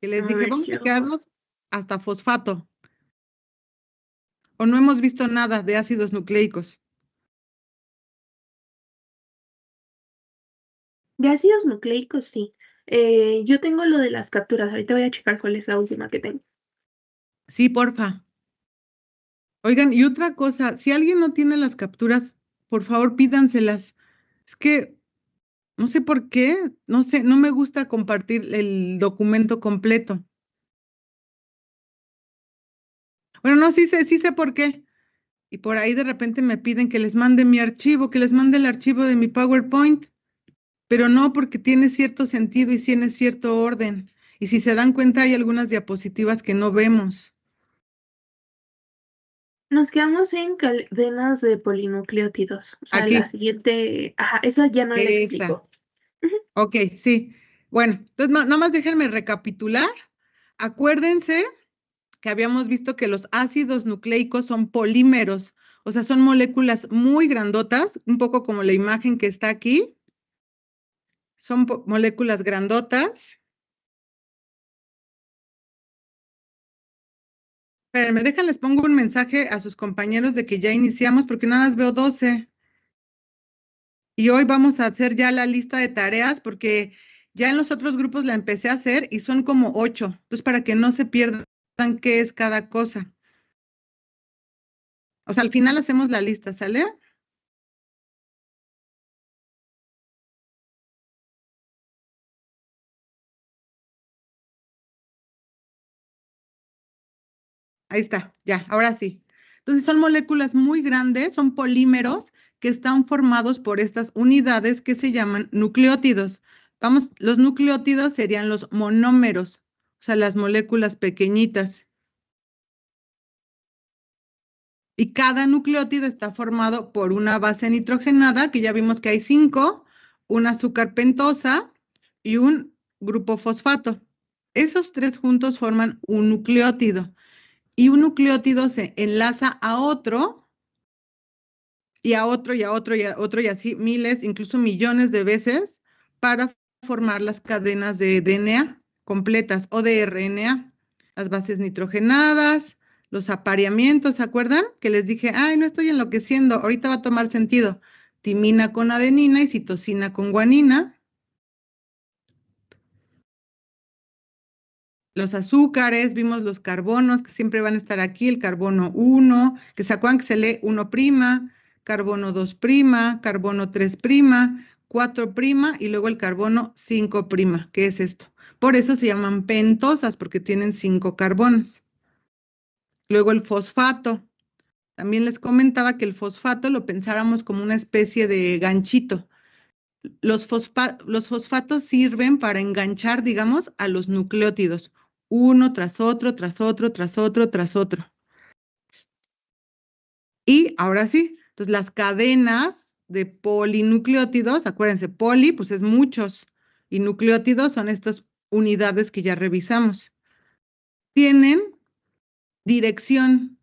Que les A dije, ver, vamos a quiero ver. quedarnos hasta fosfato. O no hemos visto nada de ácidos nucleicos. De ácidos nucleicos, sí. Yo tengo lo de las capturas. Ahorita voy a checar cuál es la última que tengo. Sí, porfa. Oigan, y otra cosa, si alguien no tiene las capturas, por favor pídanselas. Es que no sé por qué, no sé, no me gusta compartir el documento completo. Bueno, no, sí sé por qué. Y por ahí de repente me piden que les mande mi archivo, que les mande el archivo de mi PowerPoint, pero no porque tiene cierto sentido y tiene cierto orden. Y si se dan cuenta, hay algunas diapositivas que no vemos. Nos quedamos en cadenas de polinucleótidos. O sea, la Aquí, siguiente. Ajá, esa ya no la esa. explico. Ujú. Ok, sí. Bueno, entonces nada más déjenme recapitular. Acuérdense que habíamos visto que los ácidos nucleicos son polímeros, o sea, son moléculas muy grandotas, un poco como la imagen que está aquí. Son moléculas grandotas. Espérenme, déjenles pongo un mensaje a sus compañeros de que ya iniciamos porque nada más veo 12. Y hoy vamos a hacer ya la lista de tareas porque ya en los otros grupos la empecé a hacer y son como 8. Entonces, para que no se pierdan qué es cada cosa. O sea, al final hacemos la lista, ¿sale? Ahí está, ya, ahora sí. Entonces son moléculas muy grandes, son polímeros que están formados por estas unidades que se llaman nucleótidos. Vamos, los nucleótidos serían los monómeros, o sea, las moléculas pequeñitas. Y cada nucleótido está formado por una base nitrogenada, que ya vimos que hay 5, un azúcar pentosa y un grupo fosfato. Esos 3 juntos forman un nucleótido. Y un nucleótido se enlaza a otro y a otro y a otro y a otro y así miles, incluso millones de veces para formar las cadenas de DNA completas o de RNA, las bases nitrogenadas, los apareamientos, ¿se acuerdan? Que les dije, ay, no estoy enloqueciendo, ahorita va a tomar sentido. Timina con adenina y citosina con guanina. Los azúcares, vimos los carbonos que siempre van a estar aquí, el carbono 1, que se acuerdan que se lee 1', carbono 2', carbono 3', 4' y luego el carbono 5', ¿qué es esto? Por eso se llaman pentosas, porque tienen 5 carbonos. Luego el fosfato. También les comentaba que el fosfato lo pensáramos como una especie de ganchito. Los fosfatos sirven para enganchar, digamos, a los nucleótidos, uno tras otro, tras otro, tras otro, tras otro. Y ahora sí, entonces las cadenas de polinucleótidos, acuérdense, poli, pues es muchos, y nucleótidos son estas unidades que ya revisamos. Tienen dirección,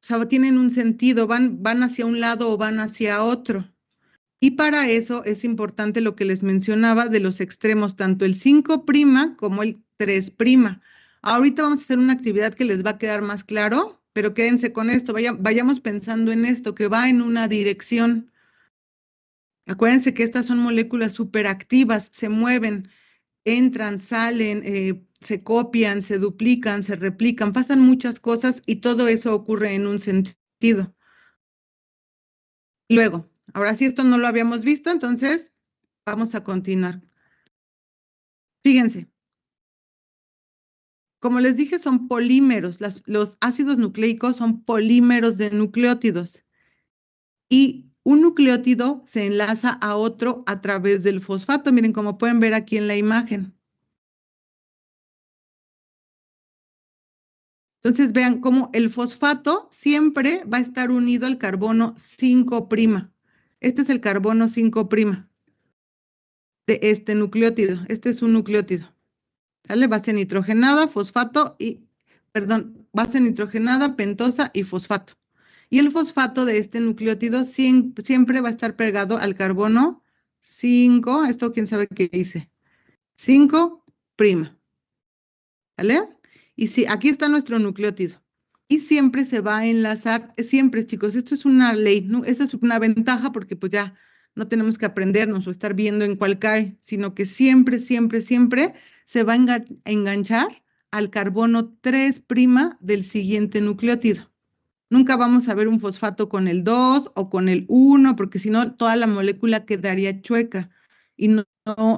o sea, tienen un sentido, van hacia un lado o van hacia otro. Y para eso es importante lo que les mencionaba de los extremos, tanto el 5' como el 3'. Ahorita vamos a hacer una actividad que les va a quedar más claro, pero quédense con esto, vayamos pensando en esto, que va en una dirección. Acuérdense que estas son moléculas superactivas, se mueven, entran, salen, se copian, se duplican, se replican, pasan muchas cosas y todo eso ocurre en un sentido. Luego, ahora sí esto no lo habíamos visto, entonces vamos a continuar. Fíjense, como les dije, son polímeros. Los ácidos nucleicos son polímeros de nucleótidos. Y un nucleótido se enlaza a otro a través del fosfato. Miren, como pueden ver aquí en la imagen. Entonces, vean cómo el fosfato siempre va a estar unido al carbono 5'. Este es el carbono 5' de este nucleótido. Este es un nucleótido. ¿Sale? Base nitrogenada, fosfato y, perdón, base nitrogenada, pentosa y fosfato. Y el fosfato de este nucleótido siempre va a estar pegado al carbono 5, esto quién sabe qué hice, 5'. ¿Vale? Y sí, aquí está nuestro nucleótido. Y siempre se va a enlazar, siempre, chicos, esto es una ley, ¿no? Esa es una ventaja porque pues ya no tenemos que aprendernos o estar viendo en cuál cae, sino que siempre, siempre, siempre se va a enganchar al carbono 3' del siguiente nucleótido. Nunca vamos a ver un fosfato con el 2 o con el 1, porque si no, toda la molécula quedaría chueca. Y no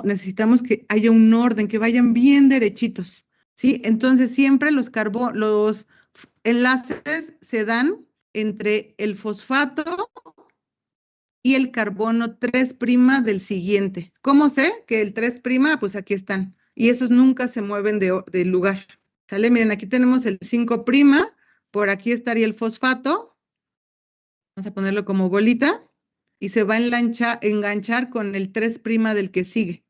necesitamos que haya un orden, que vayan bien derechitos. ¿Sí? Entonces siempre los enlaces se dan entre el fosfato y el carbono 3' del siguiente. ¿Cómo sé que el 3'? Pues aquí están. Y esos nunca se mueven del lugar. ¿Sale? Miren, aquí tenemos el 5', por aquí estaría el fosfato. Vamos a ponerlo como bolita. Y se va a enganchar con el 3' del que sigue.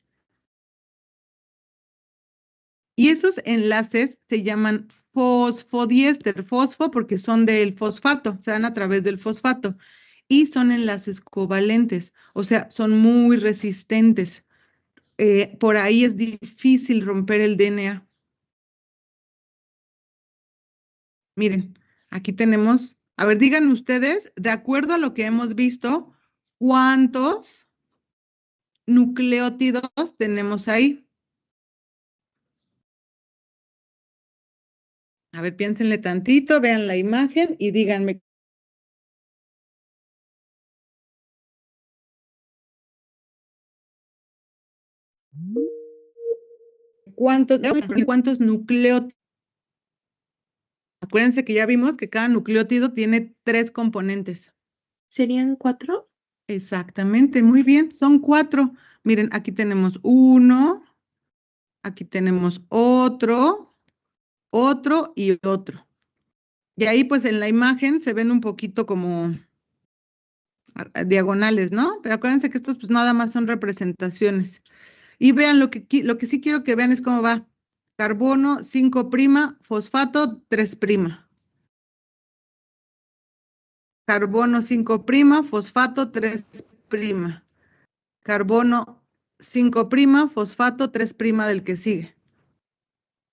Y esos enlaces se llaman fosfodiéster, fosfo porque son del fosfato, se dan a través del fosfato. Y son enlaces covalentes, o sea, son muy resistentes. Por ahí es difícil romper el DNA. Miren, aquí tenemos, a ver, digan ustedes, de acuerdo a lo que hemos visto, ¿cuántos nucleótidos tenemos ahí? A ver, piénsenle tantito, vean la imagen y díganme. ¿Cuántos nucleótidos? Acuérdense que ya vimos que cada nucleótido tiene 3 componentes. ¿Serían 4? Exactamente, muy bien, son 4. Miren, aquí tenemos uno, aquí tenemos otro y otro. Y ahí pues en la imagen se ven un poquito como diagonales, ¿no? Pero acuérdense que estos pues nada más son representaciones. Y vean lo que sí quiero que vean es cómo va. Carbono 5', fosfato 3'. Carbono 5', fosfato 3'. Carbono 5', fosfato 3' del que sigue.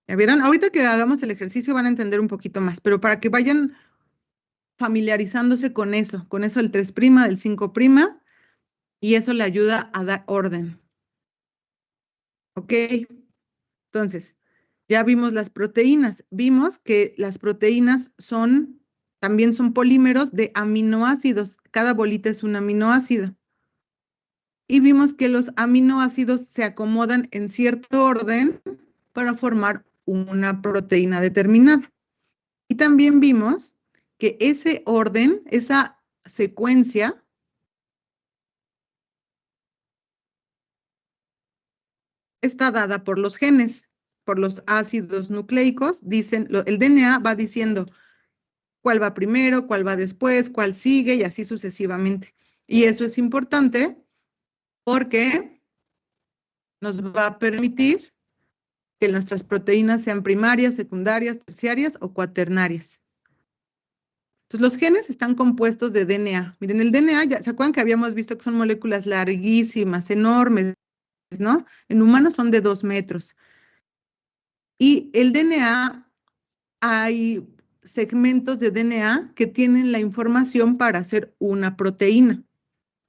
¿Ya vieron? Ahorita que hagamos el ejercicio van a entender un poquito más, pero para que vayan familiarizándose con eso del 3', del 5', y eso le ayuda a dar orden. ¿Ok? Entonces, ya vimos las proteínas. Vimos que las proteínas también son polímeros de aminoácidos. Cada bolita es un aminoácido. Y vimos que los aminoácidos se acomodan en cierto orden para formar una proteína determinada. Y también vimos que ese orden, esa secuencia, está dada por los genes, por los ácidos nucleicos. El DNA va diciendo cuál va primero, cuál va después, cuál sigue y así sucesivamente. Y eso es importante porque nos va a permitir que nuestras proteínas sean primarias, secundarias, terciarias o cuaternarias. Entonces, los genes están compuestos de DNA. Miren, el DNA, ¿se acuerdan que habíamos visto que son moléculas larguísimas, enormes, ¿no? En humanos son de 2 metros. Y el DNA, hay segmentos de DNA que tienen la información para hacer una proteína.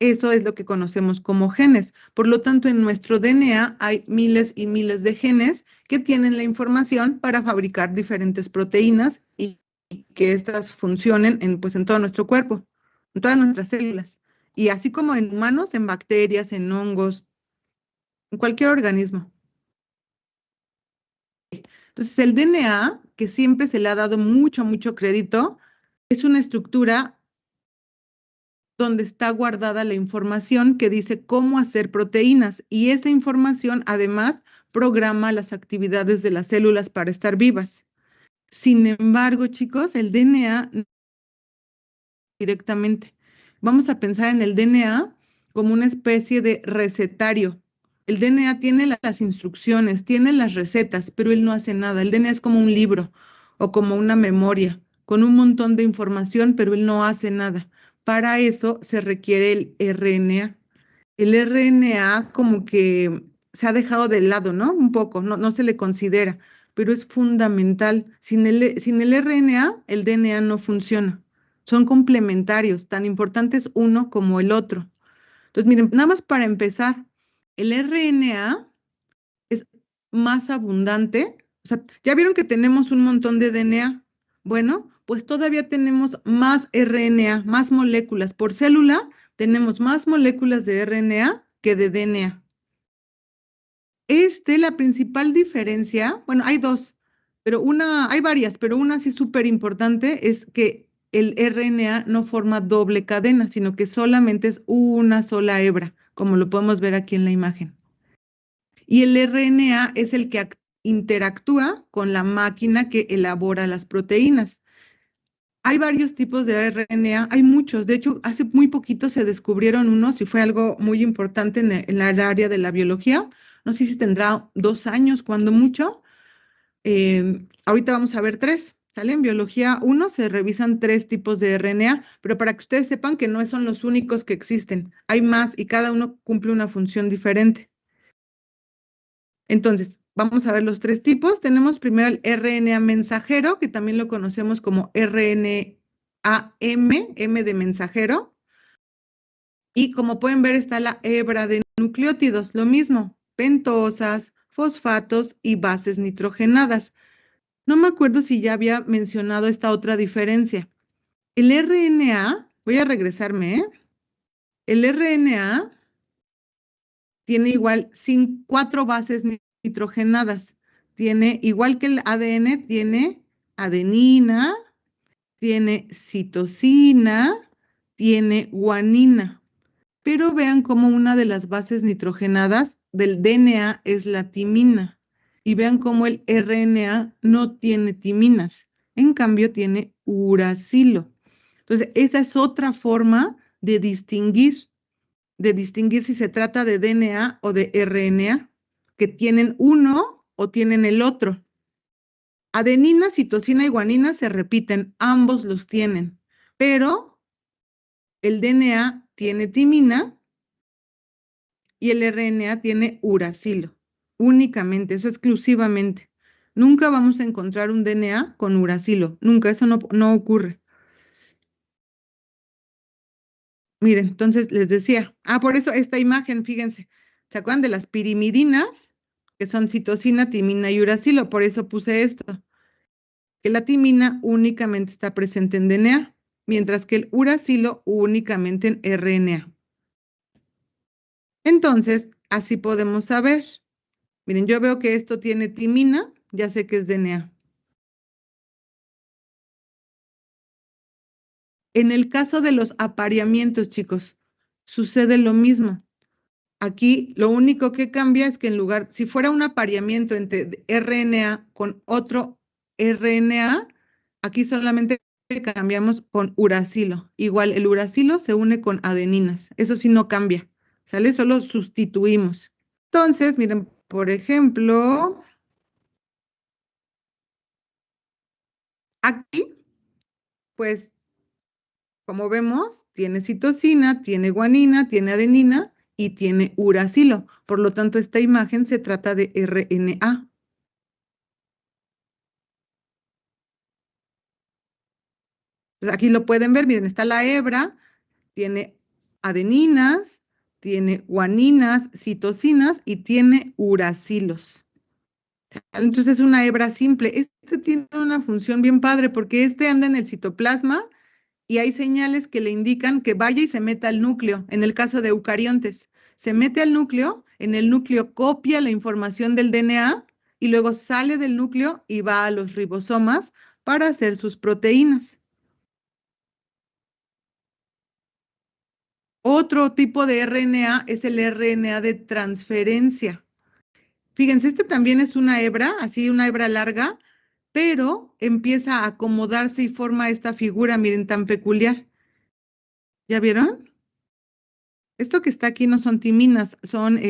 Eso es lo que conocemos como genes. Por lo tanto, en nuestro DNA hay miles y miles de genes que tienen la información para fabricar diferentes proteínas y que éstas funcionen pues, en todo nuestro cuerpo, en todas nuestras células. Y así como en humanos, en bacterias, en hongos, en cualquier organismo. Entonces, el DNA, que siempre se le ha dado mucho, mucho crédito, es una estructura donde está guardada la información que dice cómo hacer proteínas y esa información además programa las actividades de las células para estar vivas. Sin embargo, chicos, el DNA directamente. Vamos a pensar en el DNA como una especie de recetario. El DNA tiene las instrucciones, tiene las recetas, pero él no hace nada. El DNA es como un libro o como una memoria con un montón de información, pero él no hace nada. Para eso se requiere el RNA. El RNA como que se ha dejado de lado, ¿no? Un poco, no se le considera, pero es fundamental. Sin el RNA, el DNA no funciona. Son complementarios, tan importantes uno como el otro. Entonces, miren, nada más para empezar, el RNA es más abundante. O sea, ya vieron que tenemos un montón de DNA. Bueno, pues todavía tenemos más RNA, más moléculas. Por célula tenemos más moléculas de RNA que de DNA. La principal diferencia, bueno, hay dos, pero hay varias, pero una sí súper importante es que el RNA no forma doble cadena, sino que solamente es una sola hebra, como lo podemos ver aquí en la imagen. Y el RNA es el que interactúa con la máquina que elabora las proteínas. Hay varios tipos de RNA, hay muchos. De hecho, hace muy poquito se descubrieron unos y fue algo muy importante en el área de la biología. No sé si tendrá 2 años, cuando mucho. Ahorita vamos a ver tres. ¿Sale? En biología 1 se revisan 3 tipos de RNA, pero para que ustedes sepan que no son los únicos que existen. Hay más y cada uno cumple una función diferente. Entonces, vamos a ver los 3 tipos. Tenemos primero el RNA mensajero, que también lo conocemos como RNA-M, M de mensajero. Y como pueden ver, está la hebra de nucleótidos, lo mismo, pentosas, fosfatos y bases nitrogenadas. No me acuerdo si ya había mencionado esta otra diferencia. El RNA, voy a regresarme, ¿eh? El RNA tiene igual 4 bases nitrogenadas. Tiene, igual que el ADN, tiene adenina, tiene citosina, tiene guanina. Pero vean cómo una de las bases nitrogenadas del DNA es la timina. Y vean cómo el RNA no tiene timinas. En cambio, tiene uracilo. Entonces, esa es otra forma de distinguir si se trata de DNA o de RNA, que tienen uno o tienen el otro. Adenina, citosina y guanina se repiten, ambos los tienen, pero el DNA tiene timina y el RNA tiene uracilo, únicamente, eso exclusivamente. Nunca vamos a encontrar un DNA con uracilo, nunca, eso no ocurre. Miren, entonces les decía, por eso esta imagen, fíjense, ¿se acuerdan de las pirimidinas? Que son citosina, timina y uracilo, por eso puse esto, que la timina únicamente está presente en DNA, mientras que el uracilo únicamente en RNA. Entonces, así podemos saber. Miren, yo veo que esto tiene timina, ya sé que es DNA. En el caso de los apareamientos, chicos, sucede lo mismo. Aquí lo único que cambia es que en lugar, si fuera un apareamiento entre RNA con otro RNA, aquí solamente cambiamos con uracilo. Igual el uracilo se une con adeninas. Eso sí no cambia, ¿sale? Solo sustituimos. Entonces, miren, por ejemplo, aquí, pues, como vemos, tiene citosina, tiene guanina, tiene adenina y tiene uracilo. Por lo tanto, esta imagen se trata de RNA. Entonces, aquí lo pueden ver, miren, está la hebra, tiene adeninas, tiene guaninas, citosinas y tiene uracilos. Entonces es una hebra simple. Este tiene una función bien padre porque este anda en el citoplasma y hay señales que le indican que vaya y se meta al núcleo. En el caso de eucariontes, se mete al núcleo, en el núcleo copia la información del DNA y luego sale del núcleo y va a los ribosomas para hacer sus proteínas. Otro tipo de RNA es el RNA de transferencia. Fíjense, este también es una hebra, así una hebra larga, pero empieza a acomodarse y forma esta figura, miren, tan peculiar. ¿Ya vieron? Esto que está aquí no son timinas, son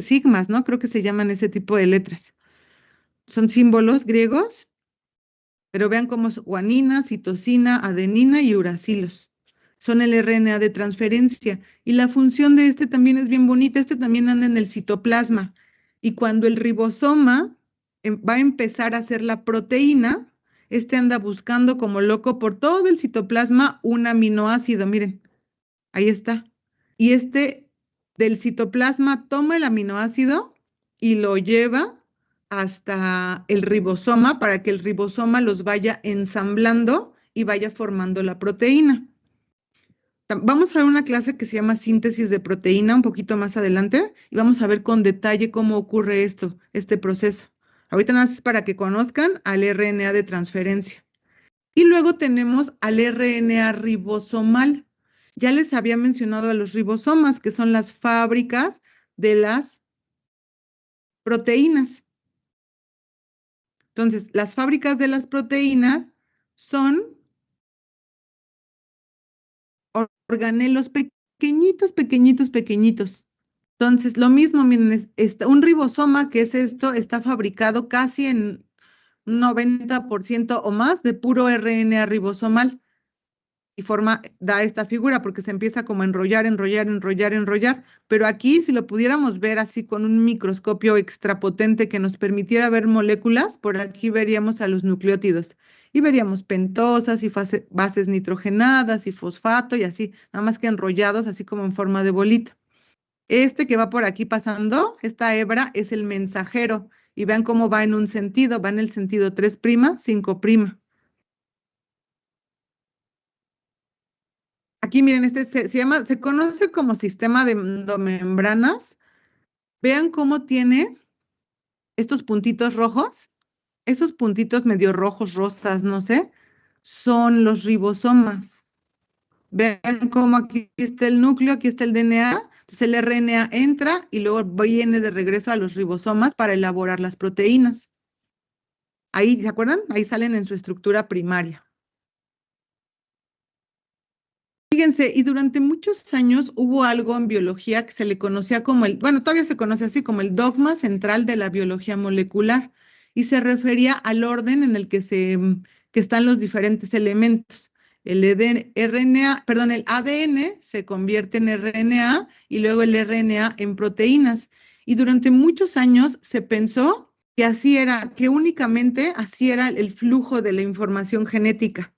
sigmas, ¿no? Creo que se llaman ese tipo de letras. Son símbolos griegos, pero vean cómo es guanina, citosina, adenina y uracilos. son el RNA de transferencia. Y la función de este también es bien bonita. Este también anda en el citoplasma. Y cuando el ribosoma va a empezar a hacer la proteína, este anda buscando como loco por todo el citoplasma un aminoácido. Miren, ahí está. Y este del citoplasma toma el aminoácido y lo lleva hasta el ribosoma para que el ribosoma los vaya ensamblando y vaya formando la proteína. Vamos a ver una clase que se llama síntesis de proteína un poquito más adelante y vamos a ver con detalle cómo ocurre esto, este proceso. Ahorita nada más es para que conozcan al RNA de transferencia. Y luego tenemos al RNA ribosomal. Ya les había mencionado a los ribosomas, que son las fábricas de las proteínas. Entonces, las fábricas de las proteínas son organelos pequeñitos, pequeñitos, pequeñitos. Entonces, lo mismo, miren, un ribosoma, que es esto, está fabricado casi en un 90% o más de puro RNA ribosomal. Y da esta figura porque se empieza como a enrollar, enrollar, enrollar, enrollar. Pero aquí, si lo pudiéramos ver así con un microscopio extrapotente que nos permitiera ver moléculas, por aquí veríamos a los nucleótidos. Y veríamos pentosas y bases nitrogenadas y fosfato y así, nada más que enrollados así como en forma de bolita. Este que va por aquí pasando, esta hebra, es el mensajero. Y vean cómo va en un sentido, va en el sentido 3', 5'. Aquí miren, este se conoce como sistema de endomembranas. Vean cómo tiene estos puntitos rojos. Esos puntitos medio rojos, rosas, no sé, son los ribosomas. Vean cómo aquí está el núcleo, aquí está el DNA. Entonces el RNA entra y luego viene de regreso a los ribosomas para elaborar las proteínas. Ahí, ¿se acuerdan? Ahí salen en su estructura primaria. Fíjense, y durante muchos años hubo algo en biología que se le conocía como bueno, todavía se conoce así como el dogma central de la biología molecular, y se refería al orden en el que están los diferentes elementos. El RNA, perdón, el ADN se convierte en RNA y luego el RNA en proteínas. Y durante muchos años se pensó que así era, que únicamente así era el flujo de la información genética,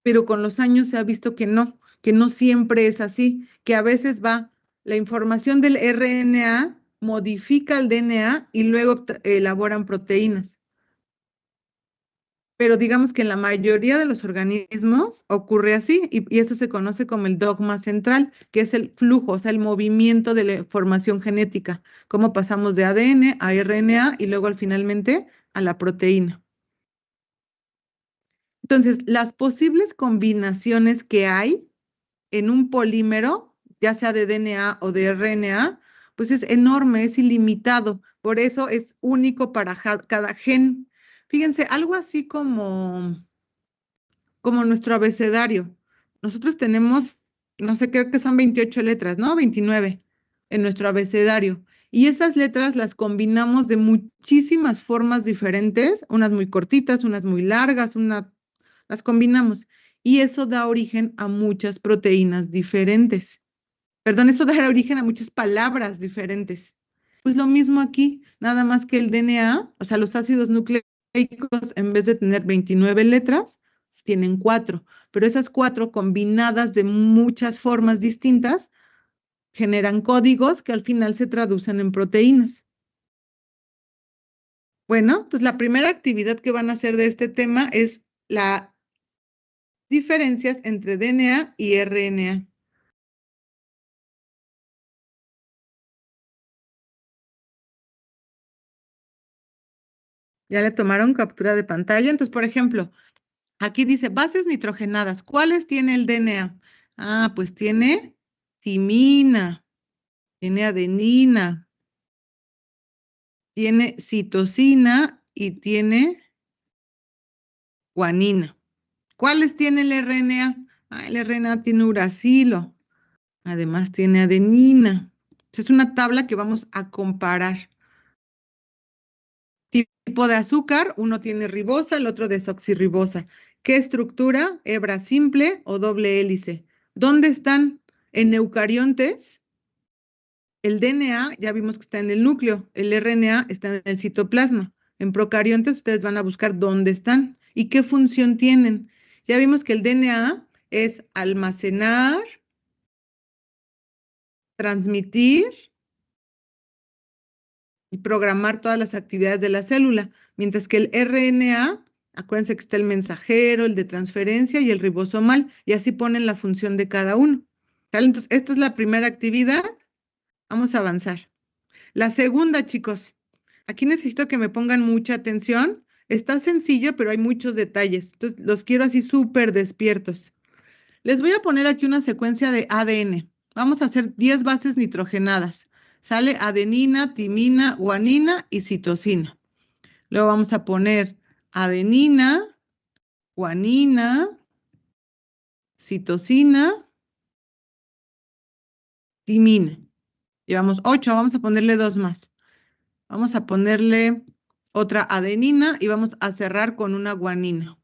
pero con los años se ha visto que no siempre es así, que a veces va la información del RNA, modifica el DNA y luego elaboran proteínas. Pero digamos que en la mayoría de los organismos ocurre así y eso se conoce como el dogma central, que es el flujo, o sea, el movimiento de la información genética, cómo pasamos de ADN a RNA y luego finalmente a la proteína. Entonces, las posibles combinaciones que hay en un polímero, ya sea de DNA o de RNA, pues es enorme, es ilimitado. Por eso es único para cada gen. Fíjense, algo así como nuestro abecedario. Nosotros tenemos, no sé, creo que son 28 letras, ¿no? 29 en nuestro abecedario. Y esas letras las combinamos de muchísimas formas diferentes, unas muy cortitas, unas muy largas, las combinamos. Y eso da origen a muchas proteínas diferentes. Perdón, eso da origen a muchas palabras diferentes. Pues lo mismo aquí, nada más que el DNA, o sea, los ácidos nucleicos, en vez de tener 29 letras, tienen 4, pero esas 4 combinadas de muchas formas distintas generan códigos que al final se traducen en proteínas. Bueno, pues la primera actividad que van a hacer de este tema es las diferencias entre DNA y RNA. Ya le tomaron captura de pantalla. Entonces, por ejemplo, aquí dice bases nitrogenadas. ¿Cuáles tiene el DNA? Ah, pues tiene timina, tiene adenina, tiene citosina y tiene guanina. ¿Cuáles tiene el RNA? Ah, el RNA tiene uracilo, además tiene adenina. Es una tabla que vamos a comparar. Tipo de azúcar, uno tiene ribosa, el otro desoxirribosa. ¿Qué estructura? Hebra simple o doble hélice. ¿Dónde están? En eucariontes, el DNA ya vimos que está en el núcleo, el RNA está en el citoplasma. En procariontes ustedes van a buscar dónde están y qué función tienen. Ya vimos que el DNA es almacenar, transmitir y programar todas las actividades de la célula, mientras que el RNA, acuérdense que está el mensajero, el de transferencia y el ribosomal, y así ponen la función de cada uno. ¿Sale? Entonces, esta es la primera actividad. Vamos a avanzar. La segunda, chicos, aquí necesito que me pongan mucha atención. Está sencillo, pero hay muchos detalles. Entonces, los quiero así súper despiertos. Les voy a poner aquí una secuencia de ADN. Vamos a hacer 10 bases nitrogenadas. Sale adenina, timina, guanina y citosina. Luego vamos a poner adenina, guanina, citosina, timina. Llevamos 8, vamos a ponerle 2 más. Vamos a ponerle otra adenina y vamos a cerrar con una guanina.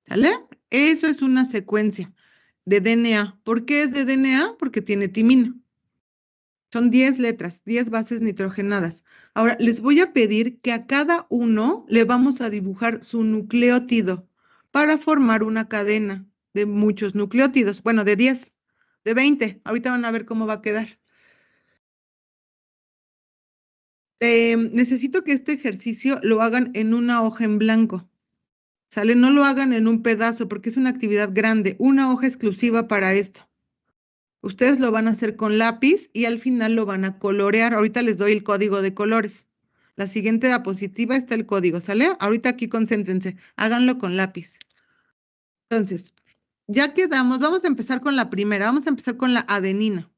¿Sale? Eso es una secuencia de DNA. ¿Por qué es de DNA? Porque tiene timina. Son 10 letras, 10 bases nitrogenadas. Ahora, les voy a pedir que a cada uno le vamos a dibujar su nucleótido para formar una cadena de muchos nucleótidos. Bueno, de 10, de 20. Ahorita van a ver cómo va a quedar. Necesito que este ejercicio lo hagan en una hoja en blanco. ¿Sale? No lo hagan en un pedazo porque es una actividad grande. Una hoja exclusiva para esto. Ustedes lo van a hacer con lápiz y al final lo van a colorear. Ahorita les doy el código de colores. La siguiente diapositiva está el código, ¿sale? Ahorita aquí concéntrense, háganlo con lápiz. Entonces, ya quedamos, vamos a empezar con la primera, vamos a empezar con la adenina.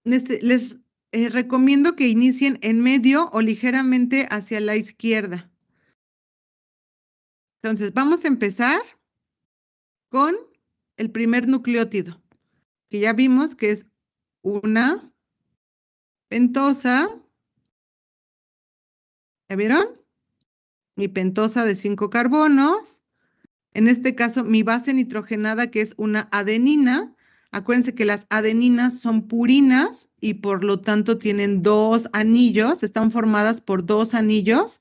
Les recomiendo que inicien en medio o ligeramente hacia la izquierda. Entonces, vamos a empezar con el primer nucleótido, que ya vimos que es una pentosa. ¿Ya vieron? Mi pentosa de 5 carbonos. En este caso, mi base nitrogenada, que es una adenina. Acuérdense que las adeninas son purinas y por lo tanto tienen 2 anillos, están formadas por 2 anillos.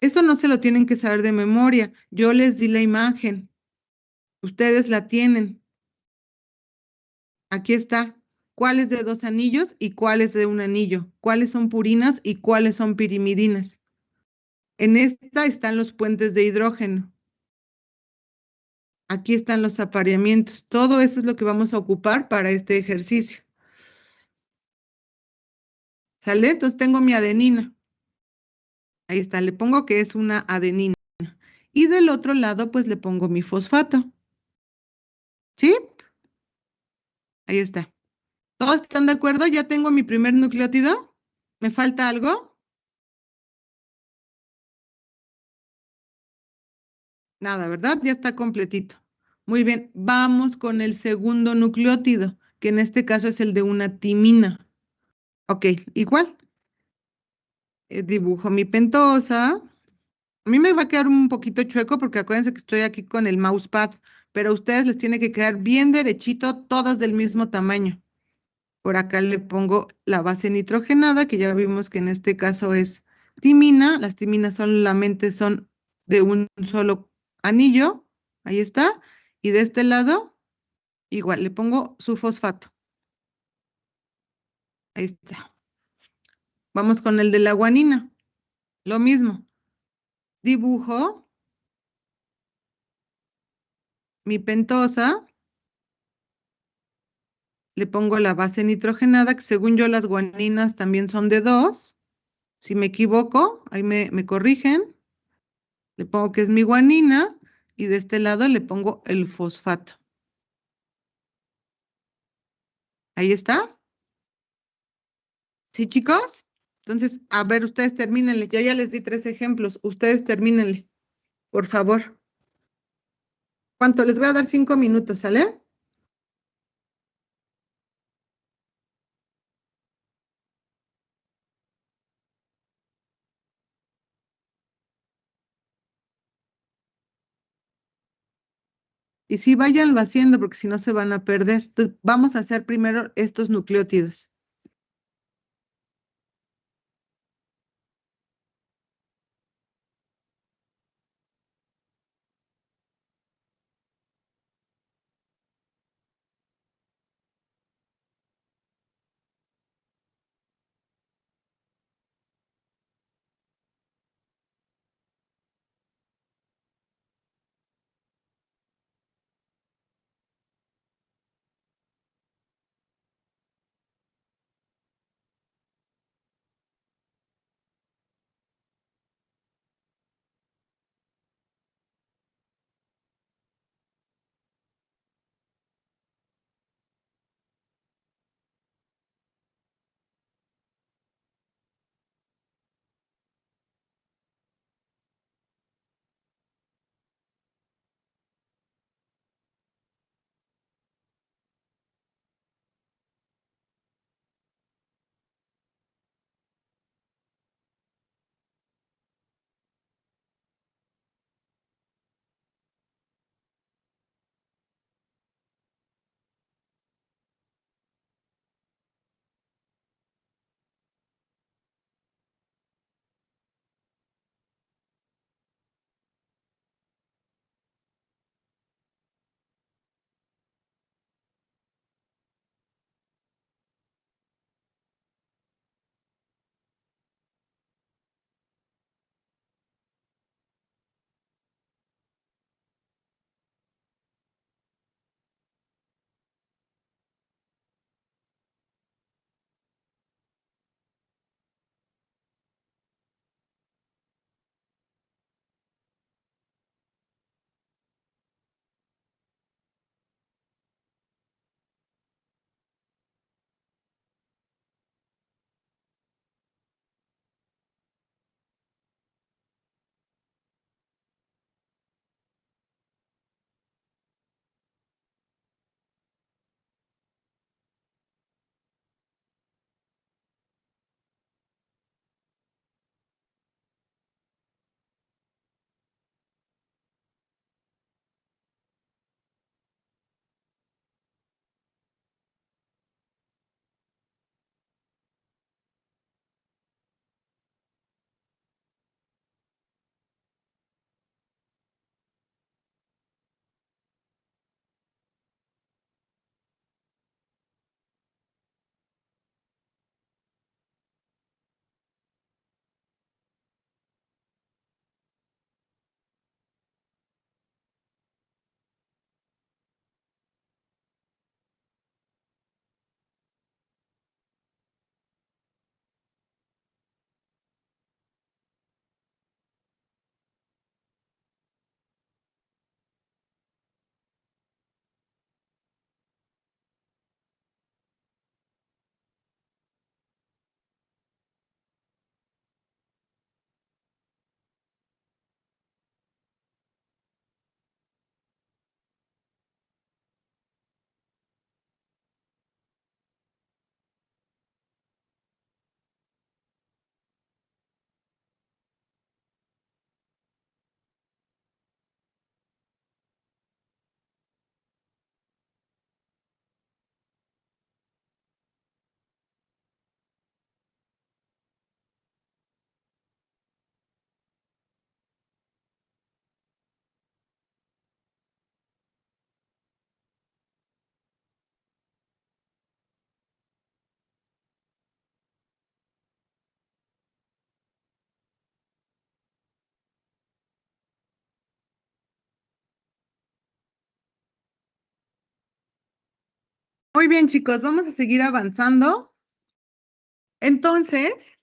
Esto no se lo tienen que saber de memoria. Yo les di la imagen. Ustedes la tienen. Aquí está. ¿Cuáles de 2 anillos y cuáles de un anillo? ¿Cuáles son purinas y cuáles son pirimidinas? En esta están los puentes de hidrógeno. Aquí están los apareamientos. Todo eso es lo que vamos a ocupar para este ejercicio. ¿Sale? Entonces tengo mi adenina. Ahí está, le pongo que es una adenina. Y del otro lado, pues le pongo mi fosfato. ¿Sí? Ahí está. ¿Todos están de acuerdo? ¿Ya tengo mi primer nucleótido? ¿Me falta algo? Nada, ¿verdad? Ya está completito. Muy bien, vamos con el segundo nucleótido, que en este caso es el de una timina. Ok, igual. Dibujo mi pentosa. A mí me va a quedar un poquito chueco porque acuérdense que estoy aquí con el mousepad, pero a ustedes les tiene que quedar bien derechito, todas del mismo tamaño. Por acá le pongo la base nitrogenada, que ya vimos que en este caso es timina. Las timinas solamente son de un solo anillo. Ahí está. Y de este lado, igual, le pongo su fosfato. Ahí está. Vamos con el de la guanina. Lo mismo. Dibujo mi pentosa. Le pongo la base nitrogenada, que según yo las guaninas también son de 2. Si me equivoco, ahí me corrigen. Le pongo que es mi guanina y de este lado le pongo el fosfato. Ahí está. ¿Sí, chicos? Entonces, a ver, ustedes termínenle. Yo ya les di 3 ejemplos. Ustedes termínenle, por favor. ¿Cuánto? Les voy a dar 5 minutos, ¿sale? Y sí, váyanlo haciendo porque si no se van a perder. Entonces, vamos a hacer primero estos nucleótidos. Muy bien, chicos, vamos a seguir avanzando. Entonces,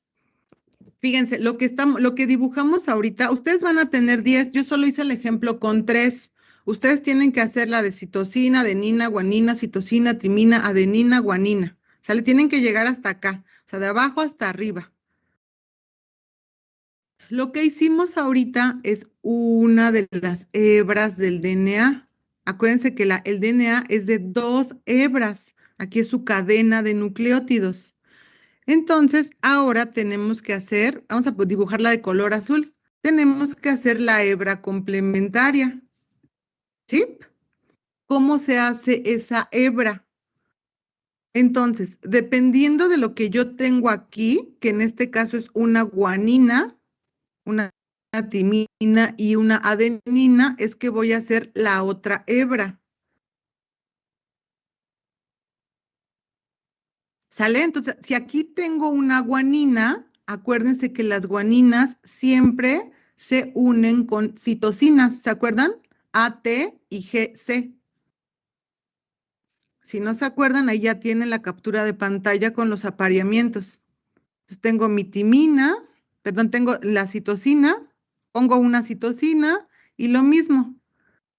fíjense, lo que dibujamos ahorita, ustedes van a tener 10. Yo solo hice el ejemplo con 3. Ustedes tienen que hacer la de citosina, adenina, guanina, citosina, timina, adenina, guanina. O sea, le tienen que llegar hasta acá, o sea, de abajo hasta arriba. Lo que hicimos ahorita es una de las hebras del DNA. Acuérdense que el DNA es de 2 hebras. Aquí es su cadena de nucleótidos. Entonces, ahora tenemos que hacer, vamos a dibujarla de color azul. Tenemos que hacer la hebra complementaria. ¿Sí? cómo se hace esa hebra. Entonces, dependiendo de lo que yo tengo aquí, que en este caso es una guanina, una timina y una adenina, es que voy a hacer la otra hebra. ¿Sale? Entonces, si aquí tengo una guanina, acuérdense que las guaninas siempre se unen con citosinas, ¿se acuerdan? A, T y G, C. Si no se acuerdan, ahí ya tienen la captura de pantalla con los apareamientos. Entonces tengo mi timina, perdón, tengo la citosina, pongo una citosina y lo mismo,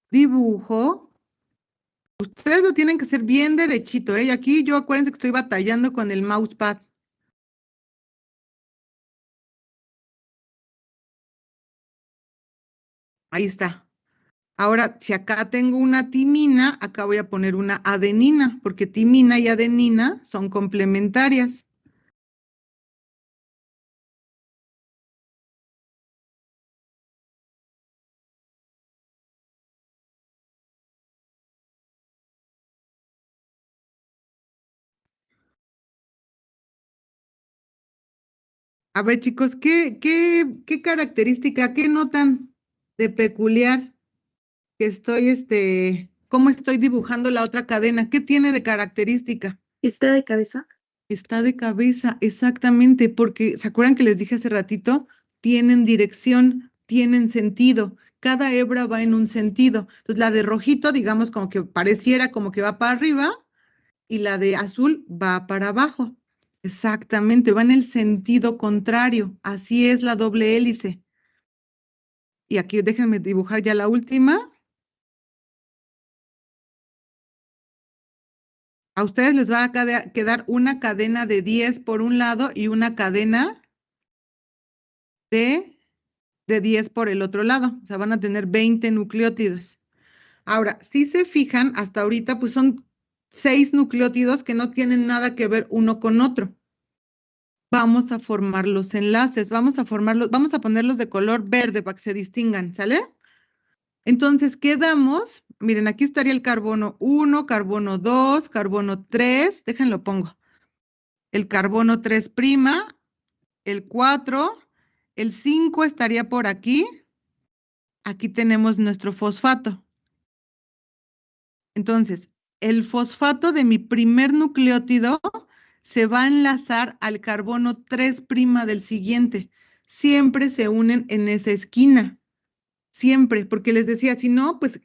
dibujo. Ustedes lo tienen que hacer bien derechito, ¿eh? Y aquí yo acuérdense que estoy batallando con el mousepad. Ahí está. Ahora, si acá tengo una timina, acá voy a poner una adenina, porque timina y adenina son complementarias. A ver, chicos, ¿qué característica, qué notan de peculiar que estoy, cómo estoy dibujando la otra cadena? ¿Qué tiene de característica? ¿Está de cabeza? Está de cabeza, exactamente, porque ¿se acuerdan que les dije hace ratito? Tienen dirección, tienen sentido. Cada hebra va en un sentido. Entonces, la de rojito, digamos, como que pareciera como que va para arriba, y la de azul va para abajo. Exactamente, va en el sentido contrario. Así es la doble hélice. Y aquí déjenme dibujar ya la última. A ustedes les va a quedar una cadena de 10 por un lado y una cadena de, de 10 por el otro lado. O sea, van a tener 20 nucleótidos. Ahora, si se fijan, hasta ahorita pues son 6 nucleótidos que no tienen nada que ver uno con otro. Vamos a formar los enlaces, vamos a vamos a ponerlos de color verde para que se distingan, ¿sale? Entonces quedamos, miren, aquí estaría el carbono 1, carbono 2, carbono 3, déjenlo pongo. El carbono 3 prima, el 4, el 5 estaría por aquí. Aquí tenemos nuestro fosfato. Entonces, el fosfato de mi primer nucleótido se va a enlazar al carbono 3' del siguiente. Siempre se unen en esa esquina. Siempre, porque les decía, si no, pues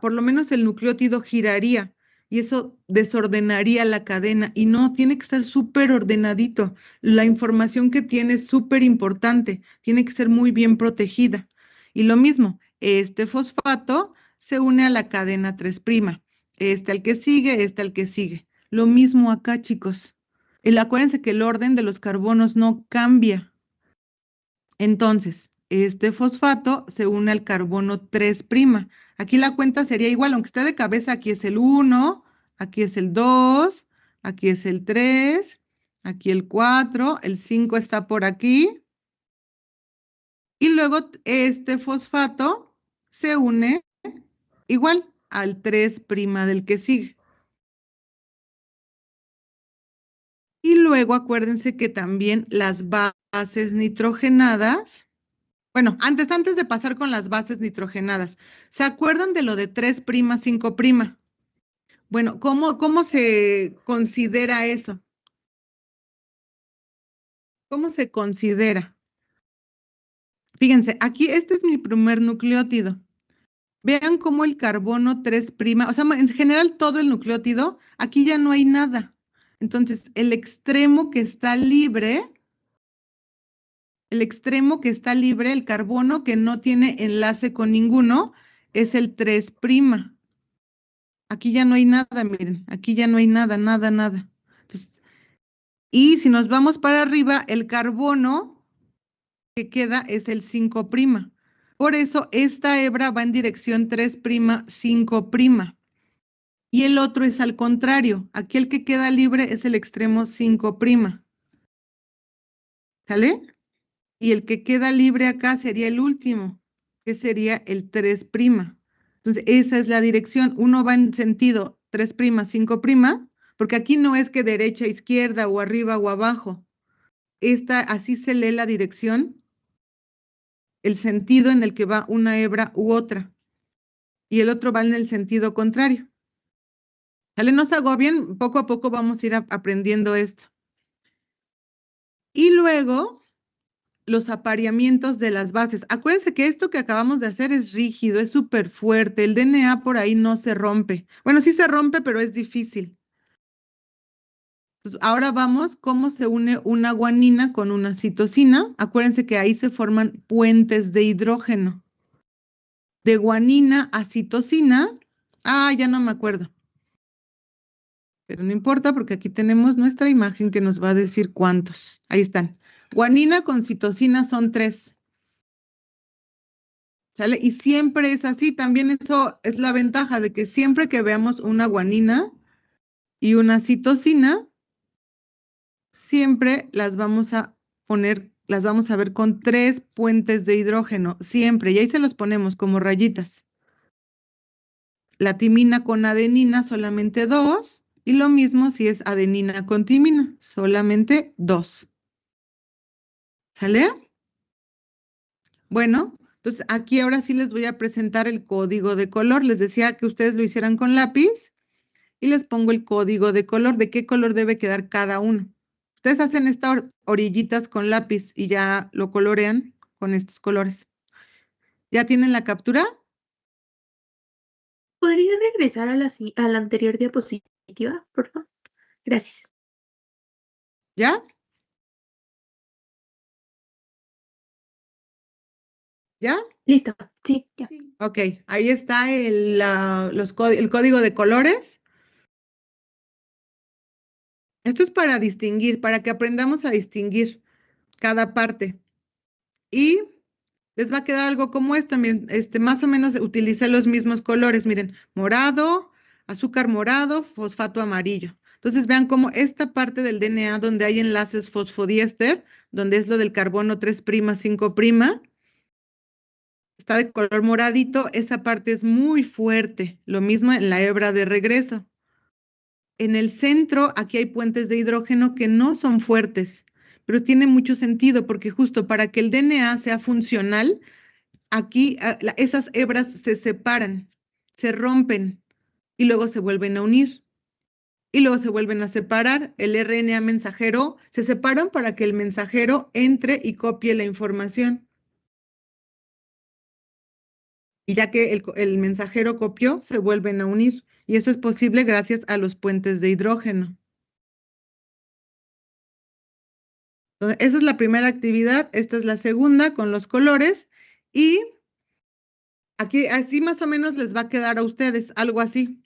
por lo menos el nucleótido giraría y eso desordenaría la cadena. Y no, tiene que estar súper ordenadito. La información que tiene es súper importante, tiene que ser muy bien protegida. Y lo mismo, este fosfato se une a la cadena 3', este al que sigue, este al que sigue. Lo mismo acá, chicos. Acuérdense que el orden de los carbonos no cambia. Entonces, este fosfato se une al carbono 3'. Aquí la cuenta sería igual, aunque esté de cabeza, aquí es el 1, aquí es el 2, aquí es el 3, aquí el 4, el 5 está por aquí. Y luego este fosfato se une igual al 3' del que sigue. Y luego acuérdense que también las bases nitrogenadas. Bueno, antes de pasar con las bases nitrogenadas, ¿se acuerdan de lo de 3', 5'? Bueno, ¿cómo se considera eso? ¿Cómo se considera? Fíjense, aquí este es mi primer nucleótido. Vean cómo el carbono 3', o sea, en general todo el nucleótido, aquí ya no hay nada. Entonces, el extremo que está libre, el carbono que no tiene enlace con ninguno, es el 3'. Aquí ya no hay nada, miren, aquí ya no hay nada, nada, nada. Entonces, y si nos vamos para arriba, el carbono que queda es el 5'. Por eso esta hebra va en dirección 3', 5'. Y el otro es al contrario. Aquí el que queda libre es el extremo 5'. ¿Sale? Y el que queda libre acá sería el último, que sería el 3'. Entonces, esa es la dirección. Uno va en sentido 3', 5', porque aquí no es que derecha, izquierda, o arriba o abajo. Así se lee la dirección, el sentido en el que va una hebra u otra. Y el otro va en el sentido contrario. ¿Sale? No se agobien, poco a poco vamos a ir aprendiendo esto. Y luego, los apareamientos de las bases. Acuérdense que esto que acabamos de hacer es rígido, es súper fuerte. El DNA por ahí no se rompe. Bueno, sí se rompe, pero es difícil. Entonces, ahora vamos cómo se une una guanina con una citosina. Acuérdense que ahí se forman puentes de hidrógeno. De guanina a citosina. Ya no me acuerdo. Pero no importa porque aquí tenemos nuestra imagen que nos va a decir cuántos. Ahí están. Guanina con citosina son 3. ¿Sale? Y siempre es así. También eso es la ventaja de que siempre que veamos una guanina y una citosina, siempre las vamos a poner, las vamos a ver con 3 puentes de hidrógeno. Siempre. Y ahí se los ponemos como rayitas. La timina con adenina solamente 2. Y lo mismo si es adenina con timina, solamente 2. ¿Sale? Bueno, entonces aquí ahora sí les voy a presentar el código de color. Les decía que ustedes lo hicieran con lápiz y les pongo el código de color, de qué color debe quedar cada uno. Ustedes hacen estas orillitas con lápiz y ya lo colorean con estos colores. ¿Ya tienen la captura? ¿Podría regresar a la anterior diapositiva, por favor? Gracias. ¿Ya? ¿Ya? Listo. Sí, ya. Sí. Ok, ahí está el código de colores. Esto es para distinguir, para que aprendamos a distinguir cada parte. Y les va a quedar algo como esto. Miren, más o menos utilicé los mismos colores. Miren, morado, azúcar morado, fosfato amarillo. Entonces vean cómo esta parte del DNA donde hay enlaces fosfodiéster, donde es lo del carbono 3', 5', está de color moradito, esa parte es muy fuerte. Lo mismo en la hebra de regreso. En el centro, aquí hay puentes de hidrógeno que no son fuertes, pero tiene mucho sentido porque justo para que el DNA sea funcional, aquí esas hebras se separan, se rompen y luego se vuelven a unir. Y luego se vuelven a separar. El RNA mensajero se separan para que el mensajero entre y copie la información. Y ya que el mensajero copió, se vuelven a unir. Y eso es posible gracias a los puentes de hidrógeno. Entonces, esa es la primera actividad. Esta es la segunda con los colores. Y aquí así más o menos les va a quedar a ustedes, algo así.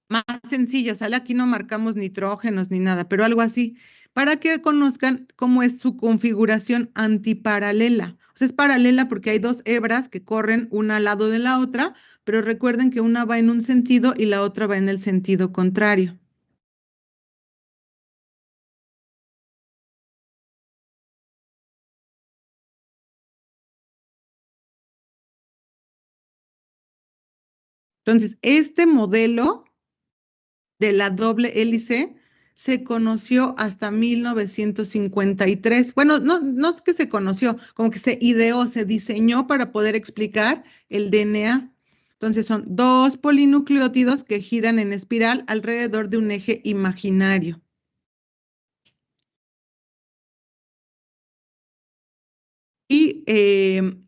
Más sencillo, ¿sale? Aquí no marcamos nitrógenos ni nada, pero algo así, para que conozcan cómo es su configuración antiparalela. O sea, es paralela porque hay 2 hebras que corren una al lado de la otra, pero recuerden que una va en un sentido y la otra va en el sentido contrario. Entonces, este modelo de la doble hélice se conoció hasta 1953. Bueno, no es que se conoció, como que se ideó, se diseñó para poder explicar el DNA. Entonces son 2 polinucleótidos que giran en espiral alrededor de un eje imaginario. Y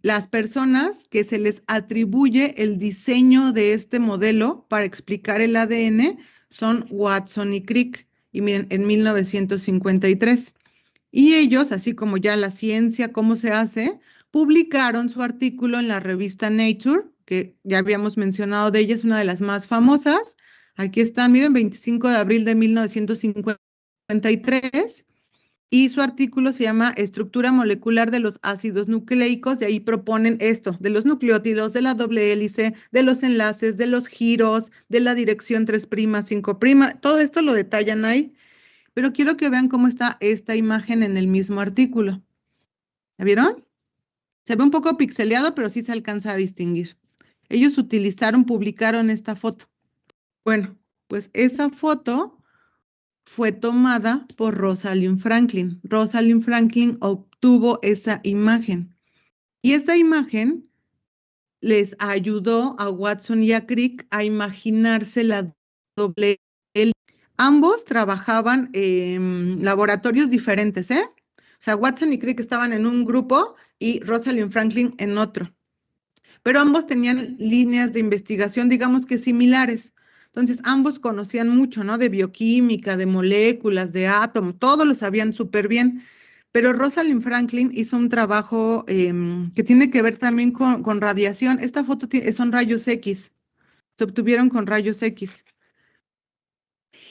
las personas que se les atribuye el diseño de este modelo para explicar el ADN son Watson y Crick, y miren, en 1953. Y ellos, así como ya la ciencia, cómo se hace, publicaron su artículo en la revista Nature, que ya habíamos mencionado de ella, es una de las más famosas. Aquí está, miren, 25 de abril de 1953. Y su artículo se llama Estructura molecular de los ácidos nucleicos, y ahí proponen esto, de los nucleótidos, de la doble hélice, de los enlaces, de los giros, de la dirección 3', 5', todo esto lo detallan ahí, pero quiero que vean cómo está esta imagen en el mismo artículo. ¿La vieron? Se ve un poco pixeleado, pero sí se alcanza a distinguir. Ellos publicaron esta foto. Bueno, pues esa foto fue tomada por Rosalind Franklin. Rosalind Franklin obtuvo esa imagen y esa imagen les ayudó a Watson y a Crick a imaginarse la doble hélice. Ambos trabajaban en laboratorios diferentes, ¿eh? O sea, Watson y Crick estaban en un grupo y Rosalind Franklin en otro, pero ambos tenían líneas de investigación, digamos que similares. Entonces, ambos conocían mucho, ¿no? De bioquímica, de moléculas, de átomos, todo lo sabían súper bien. Pero Rosalind Franklin hizo un trabajo que tiene que ver también con radiación. Esta foto son rayos X, se obtuvieron con rayos X.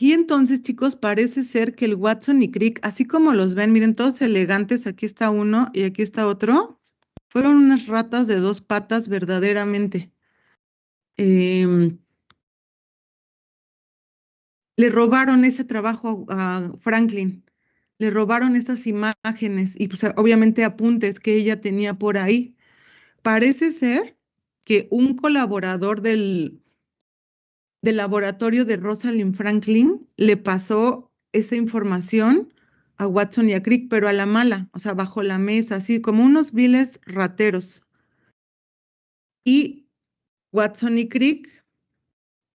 Y entonces, chicos, parece ser que el Watson y Crick, así como los ven, miren, todos elegantes, aquí está uno y aquí está otro, fueron unas ratas de dos patas verdaderamente. Em, Le robaron ese trabajo a Franklin, le robaron esas imágenes y pues obviamente apuntes que ella tenía por ahí. Parece ser que un colaborador del laboratorio de Rosalind Franklin le pasó esa información a Watson y a Crick, pero a la mala, o sea, bajo la mesa, así como unos viles rateros. Y Watson y Crick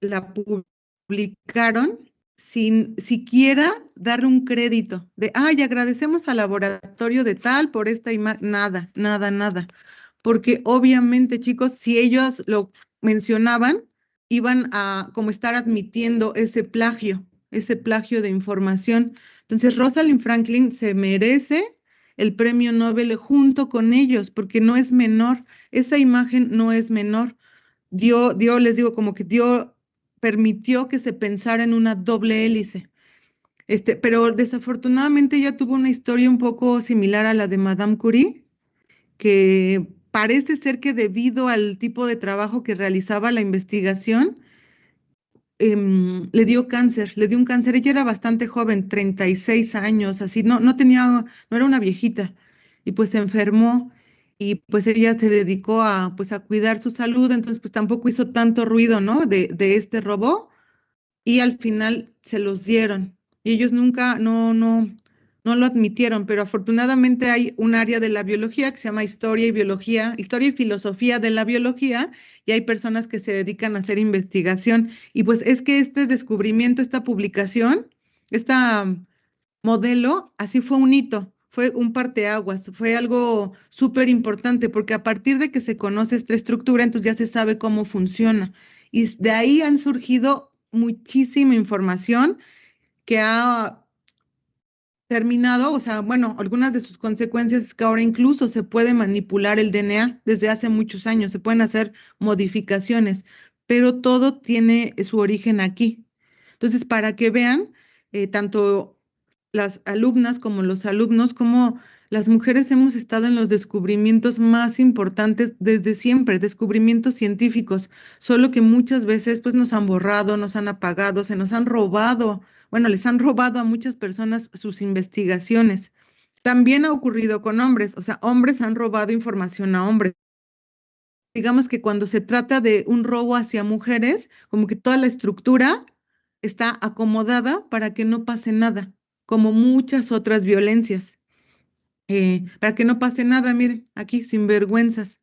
la publicaron sin siquiera darle un crédito de, ay, agradecemos al laboratorio de tal por esta imagen, nada, nada, nada. Porque obviamente, chicos, si ellos lo mencionaban, iban a como estar admitiendo ese plagio de información. Entonces, Rosalind Franklin se merece el premio Nobel junto con ellos, porque no es menor, esa imagen no es menor. Les digo, como que permitió que se pensara en una doble hélice. Pero desafortunadamente ella tuvo una historia un poco similar a la de Madame Curie, que parece ser que debido al tipo de trabajo que realizaba la investigación, le dio un cáncer. Ella era bastante joven, 36 años, así, no era una viejita, y pues se enfermó y pues ella se dedicó pues a cuidar su salud, entonces pues tampoco hizo tanto ruido, ¿no? De este robo y al final se los dieron y ellos nunca, no lo admitieron, pero afortunadamente hay un área de la biología que se llama historia y biología, historia y filosofía de la biología, y hay personas que se dedican a hacer investigación. Y pues es que este descubrimiento, esta publicación, esta modelo, así fue un hito. Fue un parteaguas, fue algo súper importante porque a partir de que se conoce esta estructura, entonces ya se sabe cómo funciona. Y de ahí han surgido muchísima información que ha terminado, o sea, bueno, algunas de sus consecuencias es que ahora incluso se puede manipular el DNA desde hace muchos años, se pueden hacer modificaciones, pero todo tiene su origen aquí. Entonces, para que vean, tanto las alumnas como los alumnos, como las mujeres hemos estado en los descubrimientos más importantes desde siempre, descubrimientos científicos, solo que muchas veces pues nos han borrado, nos han apagado, se nos han robado, bueno, les han robado a muchas personas sus investigaciones. También ha ocurrido con hombres, o sea, hombres han robado información a hombres. Digamos que cuando se trata de un robo hacia mujeres, como que toda la estructura está acomodada para que no pase nada, como muchas otras violencias. Para que no pase nada, miren, aquí sin vergüenzas.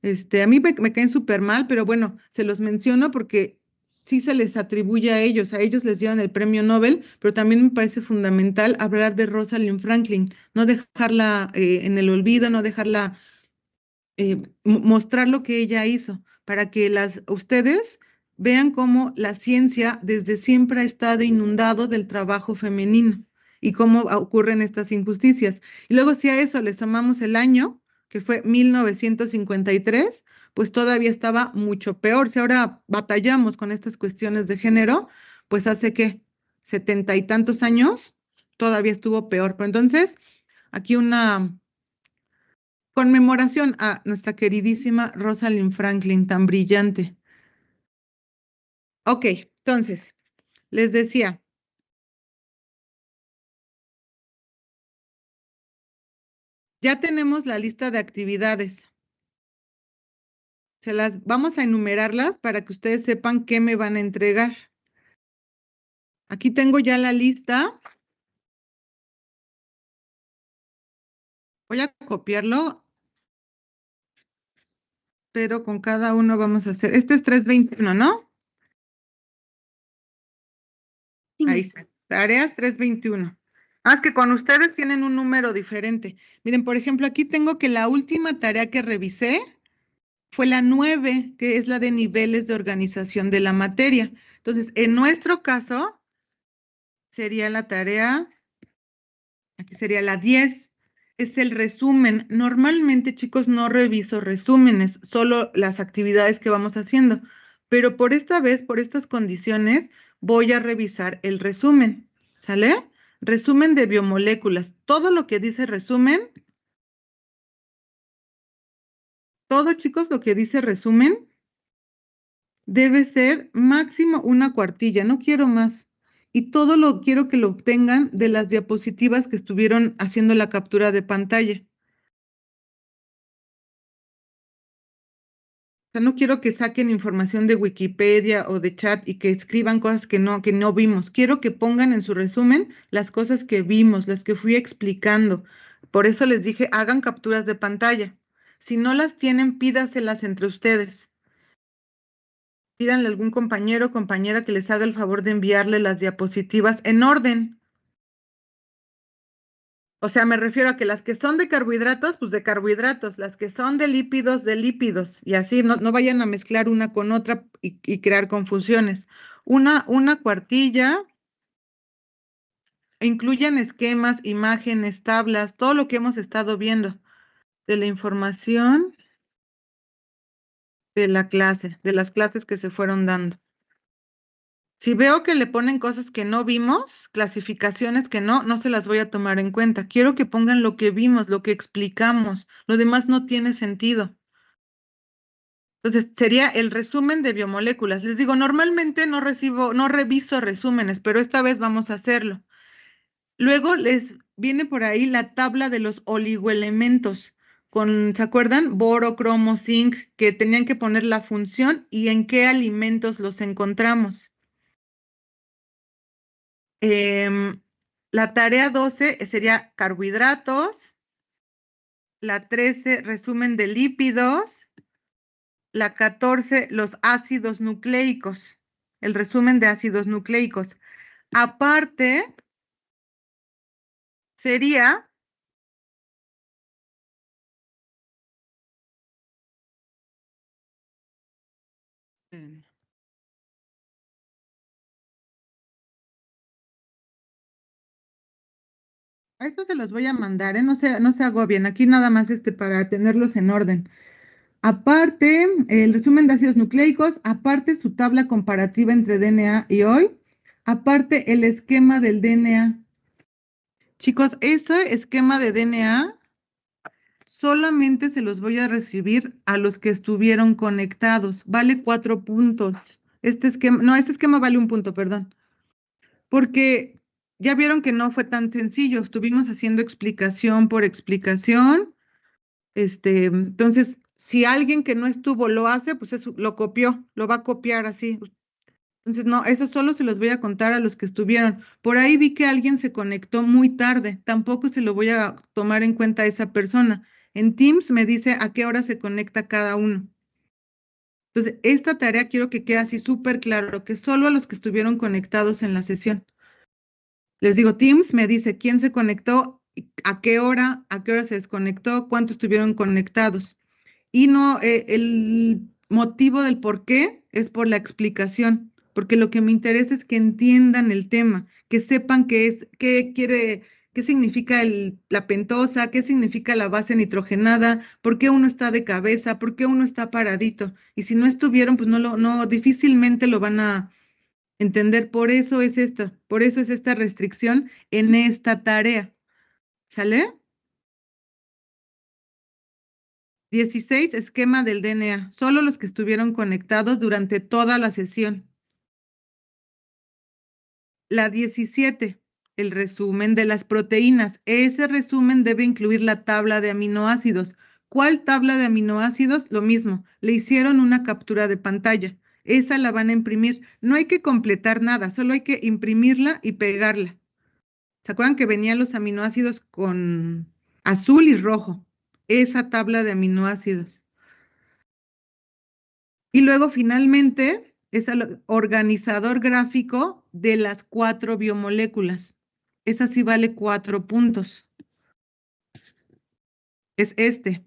A mí me caen súper mal, pero bueno, se los menciono porque sí se les atribuye a ellos les dieron el premio Nobel, pero también me parece fundamental hablar de Rosalind Franklin, no dejarla en el olvido, no dejarla mostrar lo que ella hizo, para que ustedes vean cómo la ciencia desde siempre ha estado inundado del trabajo femenino y cómo ocurren estas injusticias. Y luego si a eso le sumamos el año, que fue 1953, pues todavía estaba mucho peor. Si ahora batallamos con estas cuestiones de género, pues hace que 70 y tantos años todavía estuvo peor. Pero entonces, aquí una conmemoración a nuestra queridísima Rosalind Franklin, tan brillante. Ok, entonces, les decía, ya tenemos la lista de actividades. Vamos a enumerarlas para que ustedes sepan qué me van a entregar. Aquí tengo ya la lista. Voy a copiarlo, pero con cada uno vamos a hacer. Este es 321, ¿no? Sí, Ahí está. Tareas 321. Ah, es que con ustedes tienen un número diferente. Miren, por ejemplo, aquí tengo que la última tarea que revisé fue la 9, que es la de niveles de organización de la materia. Entonces, en nuestro caso, sería la tarea, aquí sería la 10, es el resumen. Normalmente, chicos, no reviso resúmenes, solo las actividades que vamos haciendo, pero por esta vez, por estas condiciones, voy a revisar el resumen, ¿sale? Resumen de biomoléculas. Todo lo que dice resumen, todo, chicos, lo que dice resumen, debe ser máximo una cuartilla, no quiero más. Y todo lo quiero que lo obtengan de las diapositivas que estuvieron haciendo la captura de pantalla. O sea, no quiero que saquen información de Wikipedia o de chat y que escriban cosas que no vimos. Quiero que pongan en su resumen las cosas que vimos, las que fui explicando. Por eso les dije, hagan capturas de pantalla. Si no las tienen, pídaselas entre ustedes. Pídanle a algún compañero o compañera que les haga el favor de enviarle las diapositivas en orden. O sea, me refiero a que las que son de carbohidratos, pues de carbohidratos, las que son de lípidos, y así no vayan a mezclar una con otra y crear confusiones. Una cuartilla, incluyan esquemas, imágenes, tablas, todo lo que hemos estado viendo de la información de la clase, de las clases que se fueron dando. Si veo que le ponen cosas que no vimos, clasificaciones que no se las voy a tomar en cuenta. Quiero que pongan lo que vimos, lo que explicamos. Lo demás no tiene sentido. Entonces, sería el resumen de biomoléculas. Les digo, normalmente no reviso resúmenes, pero esta vez vamos a hacerlo. Luego les viene por ahí la tabla de los oligoelementos, ¿se acuerdan? Boro, cromo, zinc, que tenían que poner la función y en qué alimentos los encontramos. La tarea 12 sería carbohidratos, la 13 resumen de lípidos, la 14 los ácidos nucleicos, el resumen de ácidos nucleicos. Aparte, sería a estos se los voy a mandar, no se agobien, aquí nada más para tenerlos en orden. Aparte, el resumen de ácidos nucleicos, aparte su tabla comparativa entre DNA y hoy, aparte el esquema del DNA. Chicos, ese esquema de DNA solamente se los voy a recibir a los que estuvieron conectados. Vale 4 puntos. Este esquema vale 1 punto, perdón. Porque ya vieron que no fue tan sencillo. Estuvimos haciendo explicación por explicación. Entonces, si alguien que no estuvo lo hace, pues eso lo copió, lo va a copiar así. Entonces, no, eso solo se los voy a contar a los que estuvieron. Por ahí vi que alguien se conectó muy tarde, tampoco se lo voy a tomar en cuenta a esa persona. En Teams me dice a qué hora se conecta cada uno. Entonces, esta tarea quiero que quede así súper claro, que solo a los que estuvieron conectados en la sesión. Les digo, Teams me dice quién se conectó, a qué hora se desconectó, cuántos estuvieron conectados. Y no, el motivo del por qué es por la explicación, porque lo que me interesa es que entiendan el tema, que sepan qué significa la pentosa, qué significa la base nitrogenada, por qué uno está de cabeza, por qué uno está paradito. Y si no estuvieron, pues difícilmente lo van a entender. Por eso es esta restricción en esta tarea. ¿Sale? 16, esquema del DNA. Solo los que estuvieron conectados durante toda la sesión. La 17, el resumen de las proteínas. Ese resumen debe incluir la tabla de aminoácidos. ¿Cuál tabla de aminoácidos? Lo mismo, le hicieron una captura de pantalla. Esa la van a imprimir. No hay que completar nada, solo hay que imprimirla y pegarla. ¿Se acuerdan que venían los aminoácidos con azul y rojo? Esa tabla de aminoácidos. Y luego finalmente es el organizador gráfico de las 4 biomoléculas. Esa sí vale 4 puntos. Es este,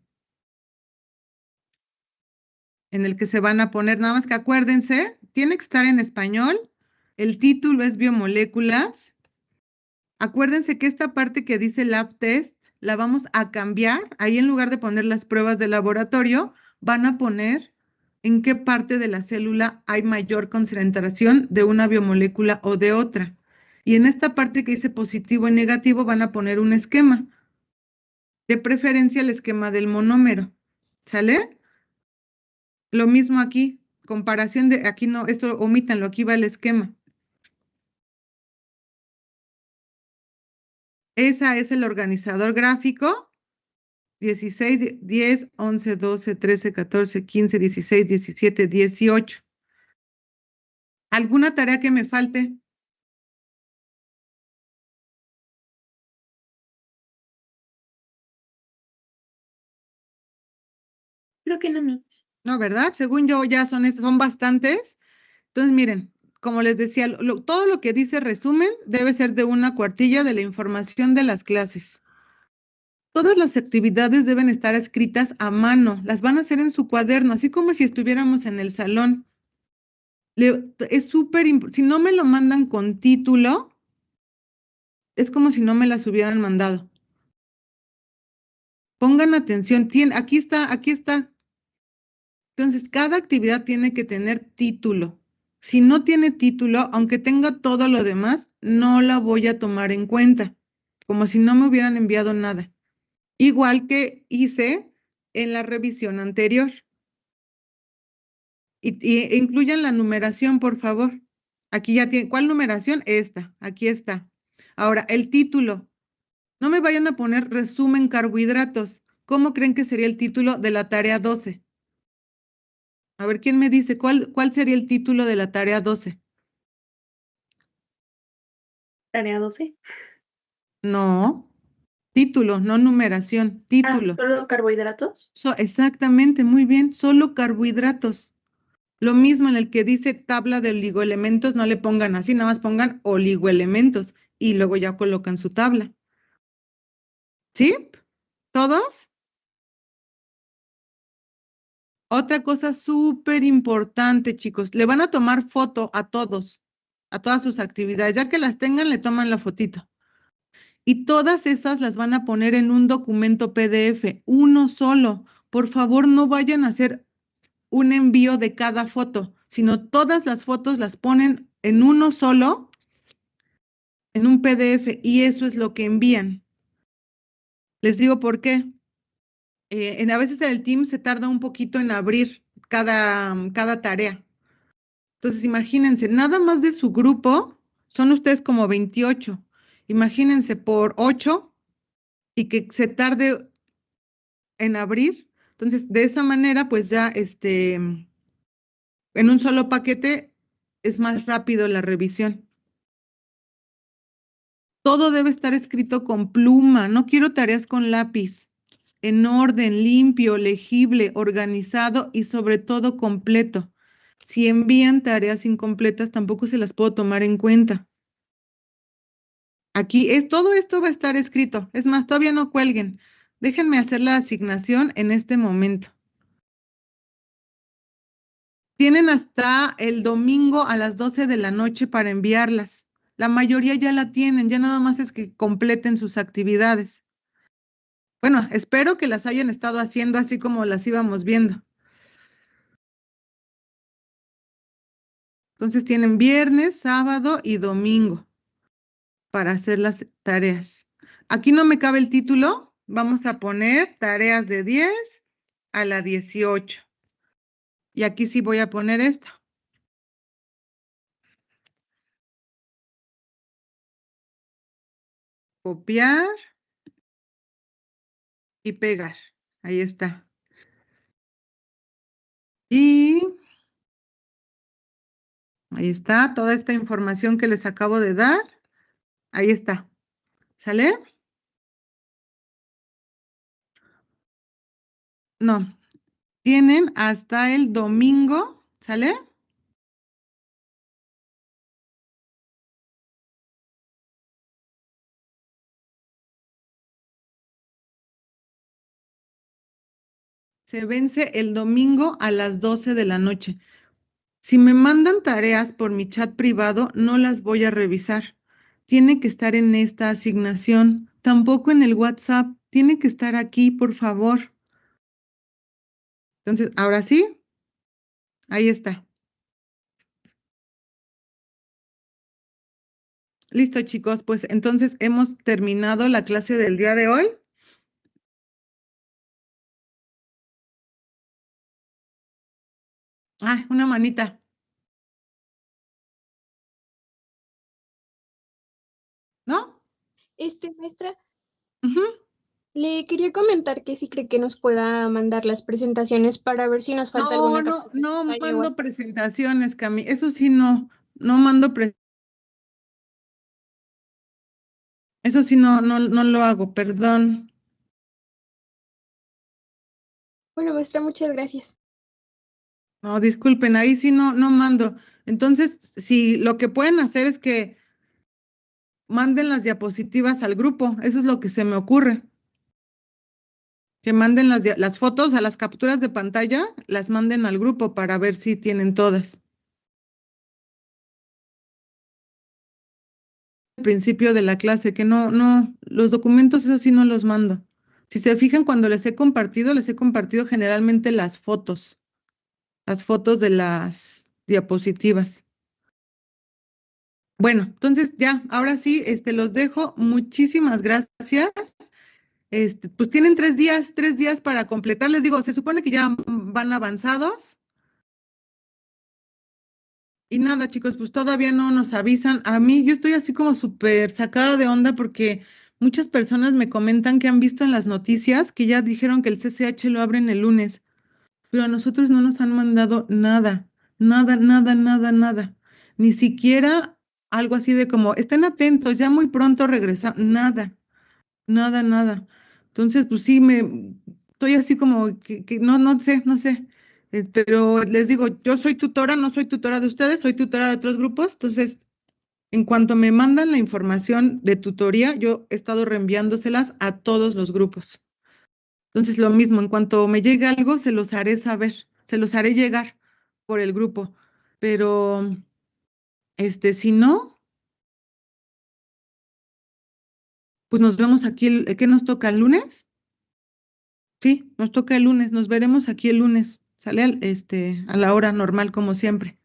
en el que se van a poner, nada más que acuérdense, tiene que estar en español, el título es biomoléculas. Acuérdense que esta parte que dice lab test la vamos a cambiar. Ahí en lugar de poner las pruebas de laboratorio, van a poner en qué parte de la célula hay mayor concentración de una biomolécula o de otra. Y en esta parte que dice positivo y negativo van a poner un esquema. De preferencia el esquema del monómero. ¿Sale? Lo mismo aquí. Comparación de, aquí no, esto omítanlo, aquí va el esquema. Esa es el organizador gráfico. 16, 10, 11, 12, 13, 14, 15, 16, 17, 18. ¿Alguna tarea que me falte? Creo que no, Miss. No, ¿verdad? Según yo ya son bastantes. Entonces, miren, como les decía, todo lo que dice resumen debe ser de una cuartilla de la información de las clases. Todas las actividades deben estar escritas a mano, las van a hacer en su cuaderno, así como si estuviéramos en el salón. Es súper importante, si no me lo mandan con título, es como si no me las hubieran mandado. Pongan atención, aquí está, aquí está. Entonces, cada actividad tiene que tener título. Si no tiene título, aunque tenga todo lo demás, no la voy a tomar en cuenta, como si no me hubieran enviado nada. Igual que hice en la revisión anterior. Y incluyan la numeración, por favor. Aquí ya tiene, ¿cuál numeración? Esta, aquí está. Ahora, el título. No me vayan a poner resumen carbohidratos. ¿Cómo creen que sería el título de la tarea 12? A ver, ¿quién me dice cuál sería el título de la tarea 12? Tarea 12. No, título, no numeración, Ah, título. solo carbohidratos. Exactamente, muy bien, solo carbohidratos. Lo mismo en el que dice tabla de oligoelementos, no le pongan así, nada más pongan oligoelementos y luego ya colocan su tabla. ¿Sí? ¿Todos? Otra cosa súper importante, chicos, le van a tomar foto a todos, a todas sus actividades. Ya que las tengan, le toman la fotito. Y todas esas las van a poner en un documento PDF, uno solo. Por favor, no vayan a hacer un envío de cada foto, sino todas las fotos las ponen en uno solo, en un PDF, y eso es lo que envían. Les digo por qué. A veces en el team se tarda un poquito en abrir cada tarea. Entonces, imagínense, nada más de su grupo, son ustedes como 28. Imagínense por 8 y que se tarde en abrir. Entonces, de esa manera, pues ya en un solo paquete es más rápido la revisión. Todo debe estar escrito con pluma, no quiero tareas con lápiz, en orden, limpio, legible, organizado y sobre todo completo. Si envían tareas incompletas, tampoco se las puedo tomar en cuenta. Aquí todo esto va a estar escrito. Es más, todavía no cuelguen. Déjenme hacer la asignación en este momento. Tienen hasta el domingo a las 12 de la noche para enviarlas. La mayoría ya la tienen, ya nada más es que completen sus actividades. Bueno, espero que las hayan estado haciendo así como las íbamos viendo. Entonces tienen viernes, sábado y domingo para hacer las tareas. Aquí no me cabe el título. Vamos a poner tareas de 10 a la 18. Y aquí sí voy a poner esta. Copiar y pegar. Ahí está. Y ahí está toda esta información que les acabo de dar. Ahí está. ¿Sale? No, tienen hasta el domingo. ¿Sale? Se vence el domingo a las 12 de la noche. Si me mandan tareas por mi chat privado, no las voy a revisar. Tiene que estar en esta asignación, tampoco en el WhatsApp. Tiene que estar aquí, por favor. Entonces, ahora sí, ahí está. Listo, chicos, pues entonces hemos terminado la clase del día de hoy. Ah, una manita, ¿no? Maestra, Ujú. le quería comentar que si cree que nos pueda mandar las presentaciones para ver si nos falta No, alguna no, captura de no pantalla igual. mando presentaciones, Cami. Eso sí, no, no mando eso sí, no, no, no lo hago, perdón. Bueno, maestra, muchas gracias. No, disculpen, ahí sí no, no mando. Entonces, si lo que pueden hacer es que manden las diapositivas al grupo, eso es lo que se me ocurre. Que manden las fotos a las capturas de pantalla, las manden al grupo para ver si tienen todas. Al principio de la clase, que no, no, los documentos, eso sí no los mando. Si se fijan, cuando les he compartido generalmente las fotos de las diapositivas. Bueno, entonces ya, ahora sí, los dejo. Muchísimas gracias. Pues tienen 3 días para completar. Les digo, se supone que ya van avanzados. Y nada, chicos, pues todavía no nos avisan. A mí, yo estoy así como súper sacada de onda porque muchas personas me comentan que han visto en las noticias que ya dijeron que el CCH lo abren el lunes, pero a nosotros no nos han mandado nada, nada, nada, nada, nada. Ni siquiera algo así de como, estén atentos, ya muy pronto regresa, nada. Nada, nada. Entonces, pues sí, estoy así como que no, no sé, no sé. Pero les digo, yo soy tutora, no soy tutora de ustedes, soy tutora de otros grupos. Entonces, en cuanto me mandan la información de tutoría, yo he estado reenviándoselas a todos los grupos. Entonces, lo mismo, en cuanto me llegue algo, se los haré saber, se los haré llegar por el grupo. Pero, si no, pues nos vemos aquí, ¿qué nos toca el lunes? Sí, nos toca el lunes, nos veremos aquí el lunes. Sale a la hora normal como siempre.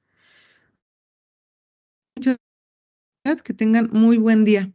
Muchas gracias, que tengan muy buen día.